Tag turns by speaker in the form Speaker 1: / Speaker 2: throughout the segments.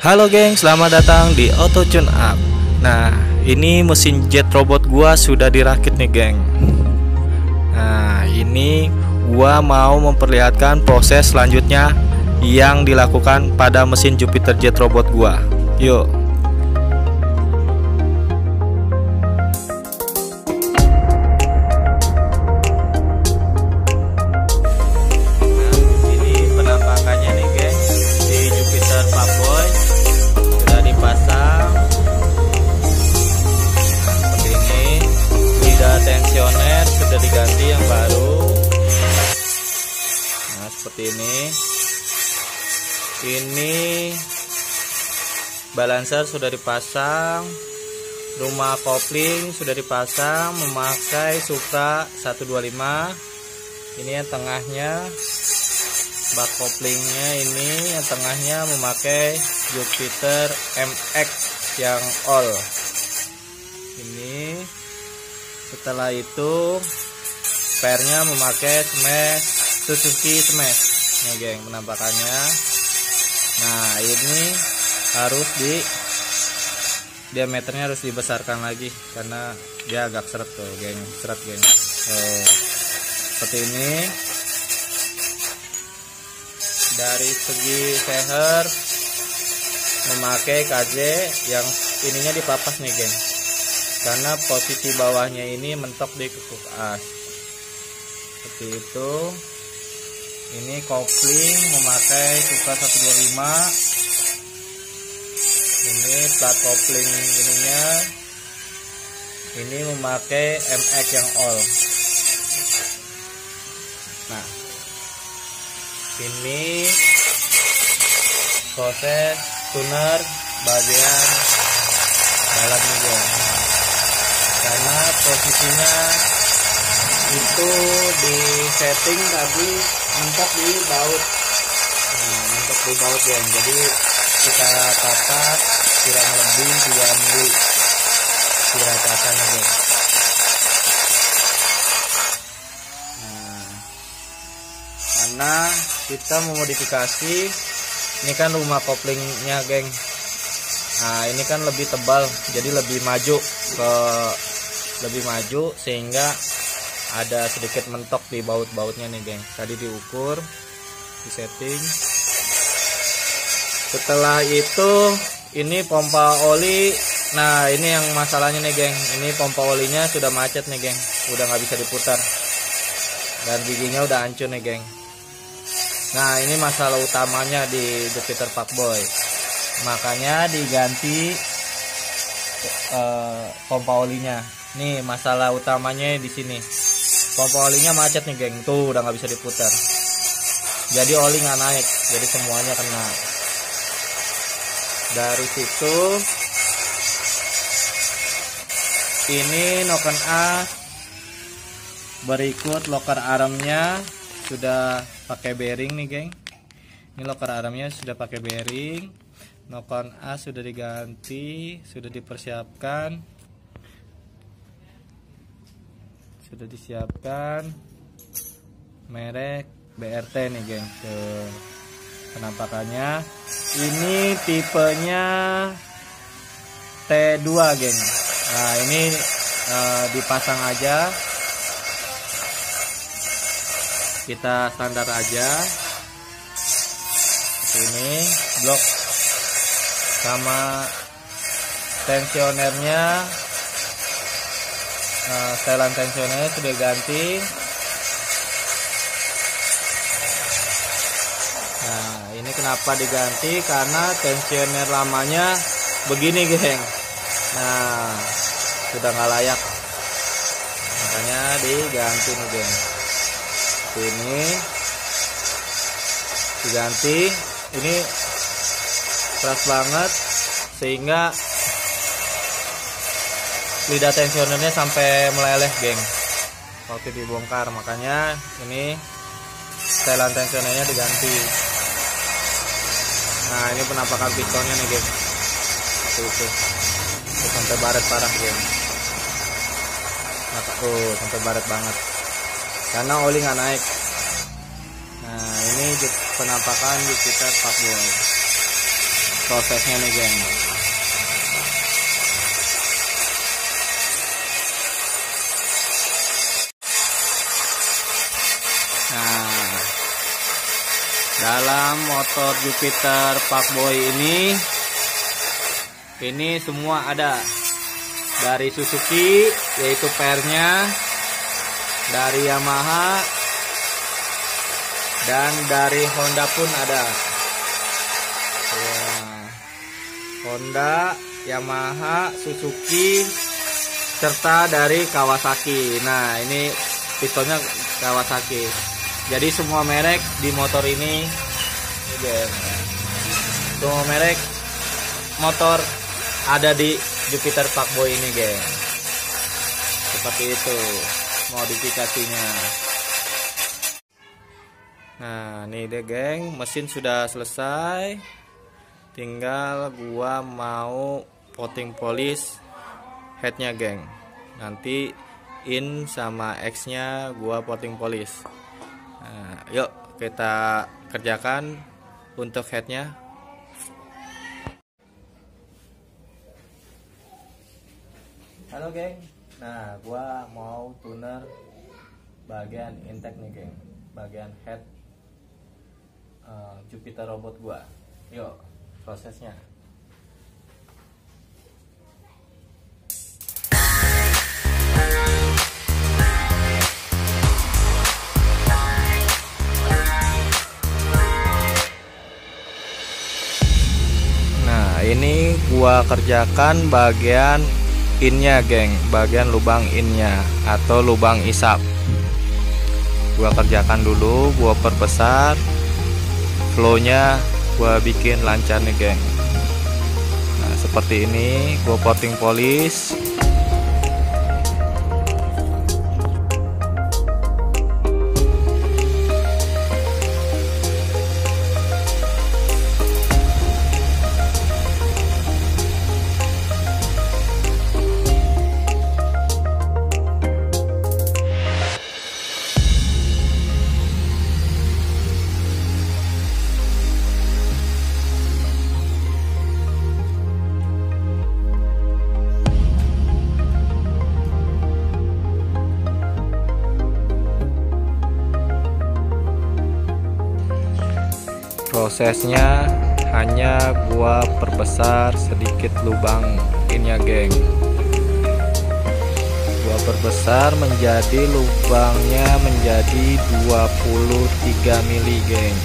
Speaker 1: Halo geng, selamat datang di Auto Tune Up. Nah, ini mesin jet robot gua sudah dirakit nih geng. Nah, ini gua mau memperlihatkan proses selanjutnya yang dilakukan pada mesin Jupiter jet robot gua. Yuk. Tensioner sudah diganti yang baru. Nah, seperti ini balancer sudah dipasang, rumah kopling sudah dipasang memakai Supra 125. Ini yang tengahnya bak koplingnya, ini yang tengahnya memakai Jupiter MX yang all. Ini setelah itu sparenya memakai smash, Suzuki smash. Nih geng penampakannya. Nah, ini harus diameternya harus dibesarkan lagi karena dia agak seret tuh geng, seret geng. Seperti ini. Dari segi seher memakai KJ yang ininya dipapas nih geng, karena posisi bawahnya ini mentok di kekuk as. Seperti itu. Ini kopling memakai Supra 125. Ini plat kopling ininya. Ini memakai MX yang all. Nah, ini proses tuner bagian dalam juga, karena posisinya itu di setting tadi mentok di baut. Nah, mentok di baut ya, jadi kita tata kurang lebih 2 mili diratakan aja. Nah, karena kita memodifikasi, ini kan rumah koplingnya geng. Nah, ini kan lebih tebal, jadi lebih maju sehingga ada sedikit mentok di baut-bautnya nih geng. Tadi diukur, disetting. Setelah itu ini pompa oli. Nah, ini yang masalahnya nih geng. Ini pompa olinya sudah macet nih geng, udah nggak bisa diputar dan giginya udah hancur nih geng. Nah, ini masalah utamanya di Jupiter Fuckboy. Makanya diganti pompa olinya. Nih masalah utamanya di sini. Pompa olinya macet nih geng, tuh udah nggak bisa diputar. Jadi oli nggak naik, jadi semuanya kena. Dari situ ini noken as. Berikut loker armnya sudah pakai bearing nih geng. Ini loker armnya sudah pakai bearing. Noken as sudah diganti, sudah dipersiapkan. Sudah disiapkan merek BRT nih geng. Tuh penampakannya. Ini tipenya T2 geng. Nah, ini dipasang aja, kita standar aja ini blok sama tensionernya. Setelan tensionernya sudah ganti. Nah, ini kenapa diganti, karena tensioner lamanya begini geng. Nah, sudah nggak layak, makanya diganti nih geng. Ini diganti. Ini keras banget sehingga lidah tensionernya sampai meleleh geng waktu dibongkar. Makanya ini setelan tensionernya diganti. Nah, ini penampakan pistonnya nih geng. Itu sampai baret parah geng. Nah, sampai baret banget karena oli nggak naik. Nah, ini penampakan Jupiter Fuckboy. prosesnya nih geng. Nah, dalam motor Jupiter Fuckboy ini semua ada dari Suzuki, yaitu pernya, dari Yamaha, dan dari Honda pun ada. Honda, Yamaha, Suzuki, serta dari Kawasaki. Nah, ini pistonnya Kawasaki. Jadi semua merek di motor ini, semua merek motor ada di Jupiter Fuckboy ini, geng. Seperti itu modifikasinya. Nah, nih deh geng, mesin sudah selesai. Tinggal gua mau coating polish headnya, geng. Nanti in sama X nya gua coating polish. Nah, yuk kita kerjakan untuk headnya. Halo geng, nah gua mau tuner bagian intake nih geng, bagian head Jupiter robot gua. Yuk prosesnya. Nah, ini gua kerjakan bagian innya, geng, bagian lubang innya atau lubang isap. Gua kerjakan dulu, gua perbesar, flownya gua bikin lancar nih, geng. Nah, seperti ini gua coating polish. Prosesnya hanya gua perbesar sedikit lubang innya, geng. Gua perbesar menjadi lubangnya menjadi 23 mili, geng.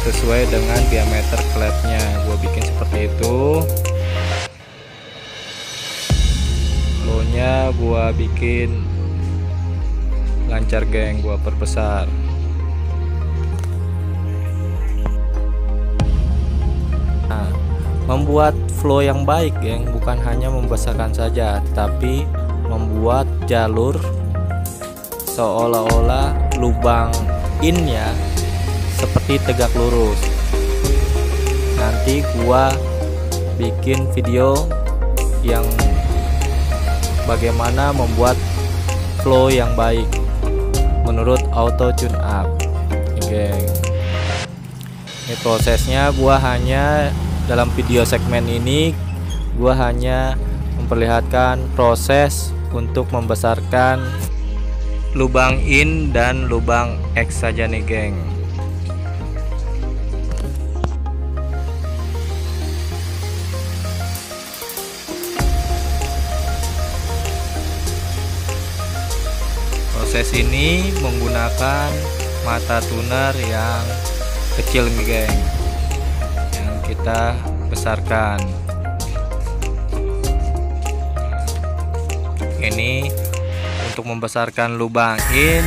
Speaker 1: Sesuai dengan diameter klepnya. Gua bikin seperti itu. Flownya gua bikin lancar, geng. Gua perbesar. Membuat flow yang baik, geng, bukan hanya membesarkan saja, tetapi membuat jalur seolah-olah lubang innya seperti tegak lurus. Nanti gua bikin video yang bagaimana membuat flow yang baik menurut auto tune up, geng. Ini prosesnya gua hanya dalam video segmen ini gua hanya memperlihatkan proses untuk membesarkan lubang in dan lubang X saja nih, geng. Proses ini menggunakan mata tuner yang kecil nih, geng, kita besarkan. Ini untuk membesarkan lubang in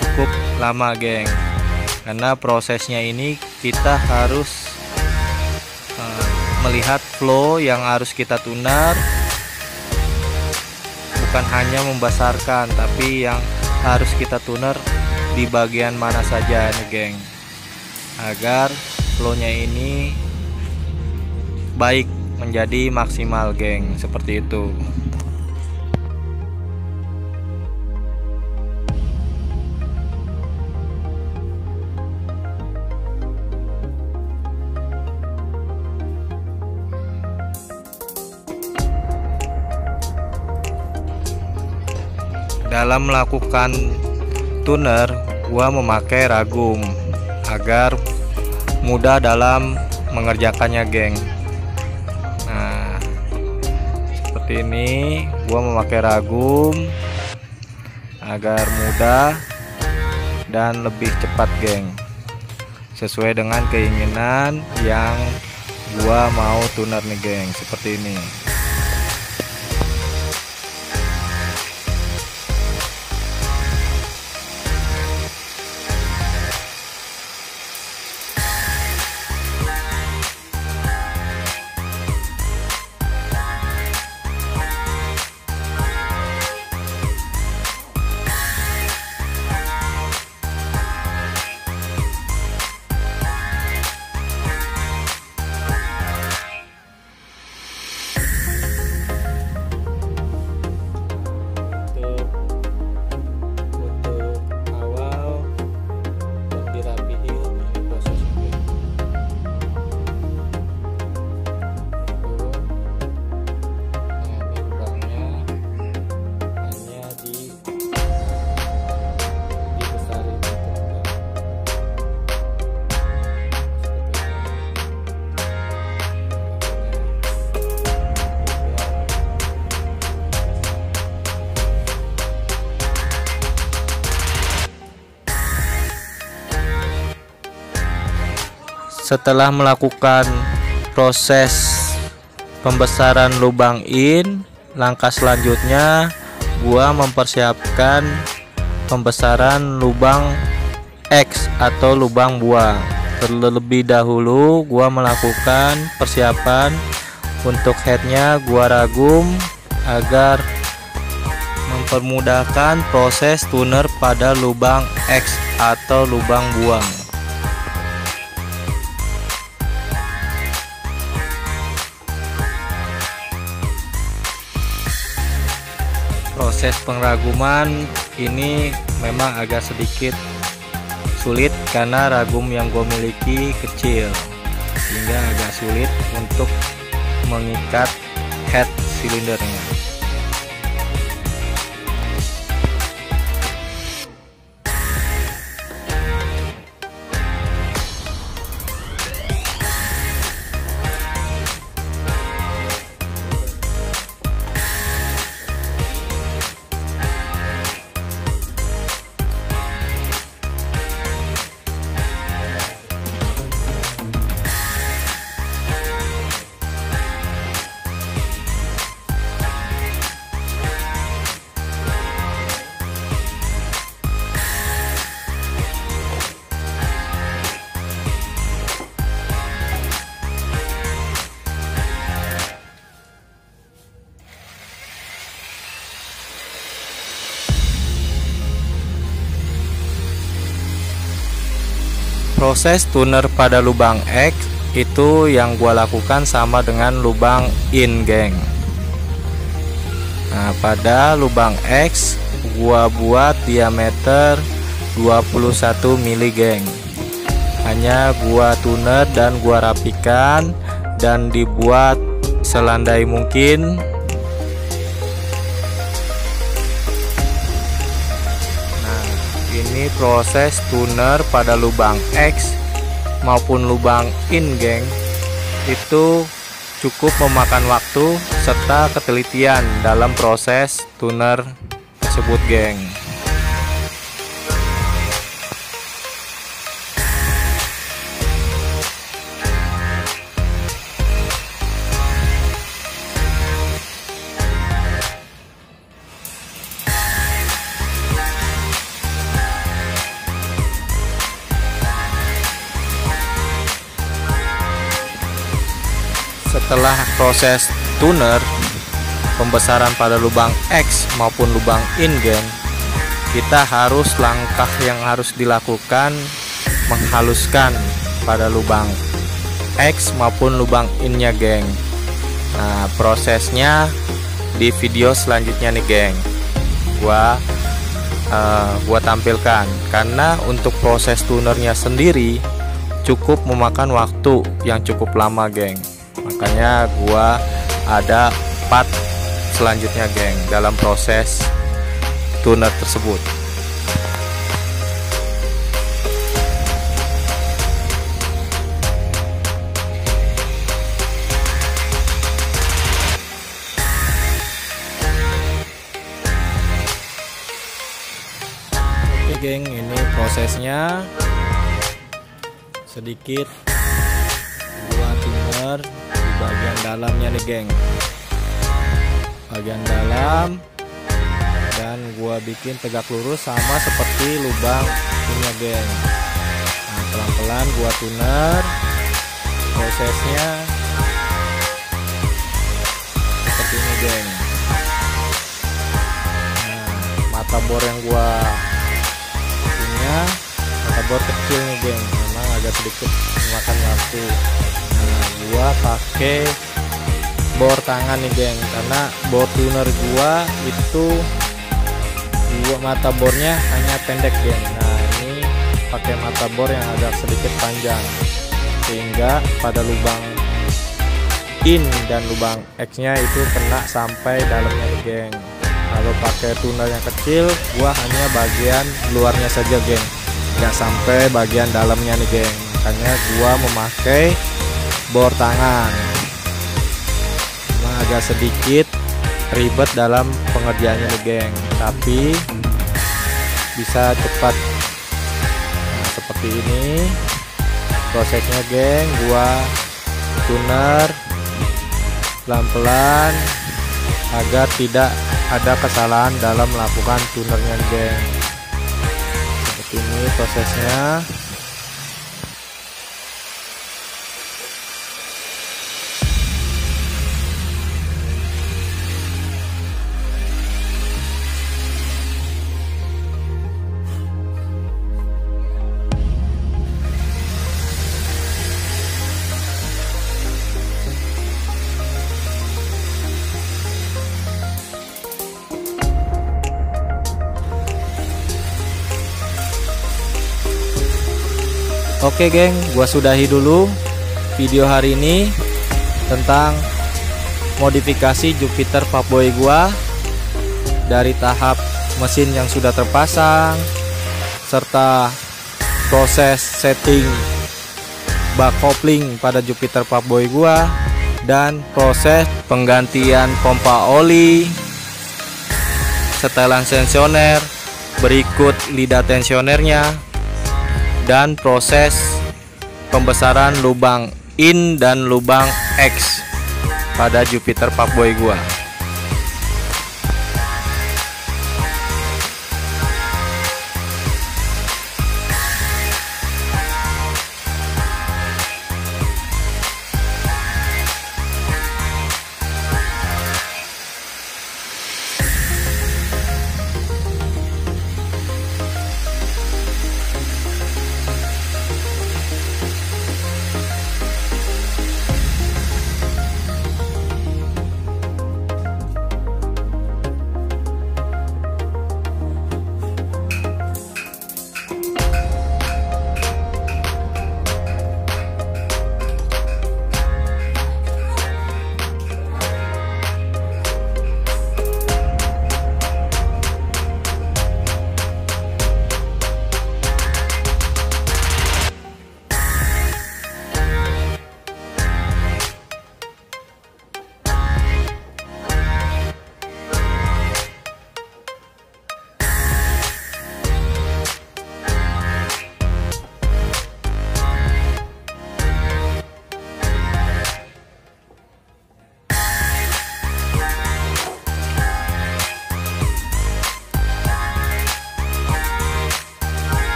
Speaker 1: cukup lama, geng, karena prosesnya ini kita harus melihat flow yang harus kita tuner, bukan hanya membesarkan, tapi yang harus kita tuner di bagian mana saja nih, geng, agar flownya ini baik menjadi maksimal, geng, seperti itu. dalam melakukan tuner gua memakai ragum agar mudah dalam mengerjakannya, geng. Nah, seperti ini gua memakai ragum agar mudah dan lebih cepat, geng, sesuai dengan keinginan yang gua mau tuner nih, geng, seperti ini. Setelah melakukan proses pembesaran lubang in, langkah selanjutnya gua mempersiapkan pembesaran lubang X atau lubang buang. Terlebih dahulu gua melakukan persiapan untuk headnya, gua ragum agar mempermudahkan proses tuner pada lubang X atau lubang buang. Proses pengraguman ini memang agak sedikit sulit karena ragum yang gue miliki kecil, sehingga agak sulit untuk mengikat head silindernya. Proses tuner pada lubang X itu yang gua lakukan sama dengan lubang in, geng. Nah, pada lubang X gua buat diameter 21 mili, geng. Hanya gua tuner dan gua rapikan dan dibuat selandai mungkin. Ini proses tuner pada lubang X maupun lubang in, geng, itu cukup memakan waktu serta ketelitian dalam proses tuner tersebut, geng. Setelah proses tuner pembesaran pada lubang X maupun lubang in, geng, kita harus langkah yang harus dilakukan menghaluskan pada lubang X maupun lubang innya, geng. Nah, prosesnya di video selanjutnya nih, geng, gua tampilkan, karena untuk proses tunernya sendiri cukup memakan waktu yang cukup lama, geng. Makanya gua ada part selanjutnya, geng, dalam proses tuner tersebut. Oke geng, ini prosesnya. Sedikit gua tuner di bagian dalamnya nih geng, bagian dalam, dan gua bikin tegak lurus sama seperti lubang punya geng. Nah, pelan-pelan gua tuner. Prosesnya seperti ini geng. Nah, mata bor yang gua punya mata bor kecil nih geng, memang agak sedikit memakan waktu. Nah, gua pakai bor tangan nih geng, karena bor tuner gua itu mata bornya hanya pendek geng. Nah, ini pakai mata bor yang agak sedikit panjang, sehingga pada lubang in dan lubang X nya itu kena sampai dalamnya nih geng. Kalau pakai tuner yang kecil, gua hanya bagian luarnya saja geng, nggak sampai bagian dalamnya nih geng. Makanya gua memakai bor tangan. Memang agak sedikit ribet dalam pengerjaannya nih geng, tapi bisa cepat. Nah, seperti ini prosesnya geng. Gua tuner pelan-pelan agar tidak ada kesalahan dalam melakukan tunernya geng. Seperti ini prosesnya. Oke geng, gua sudahi dulu video hari ini tentang modifikasi Jupiter Fuckboy gua, dari tahap mesin yang sudah terpasang, serta proses setting bak kopling pada Jupiter Fuckboy gua, dan proses penggantian pompa oli, setelan tensioner, berikut lidah tensionernya, dan proses pembesaran lubang in dan lubang X pada Jupiter Fuckboy gua.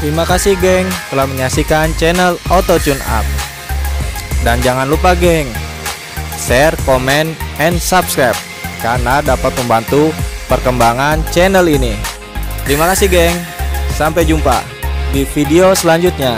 Speaker 1: Terima kasih geng telah menyaksikan channel Auto Tune Up. Dan jangan lupa geng, share, komen, and subscribe, karena dapat membantu perkembangan channel ini. Terima kasih geng, sampai jumpa di video selanjutnya.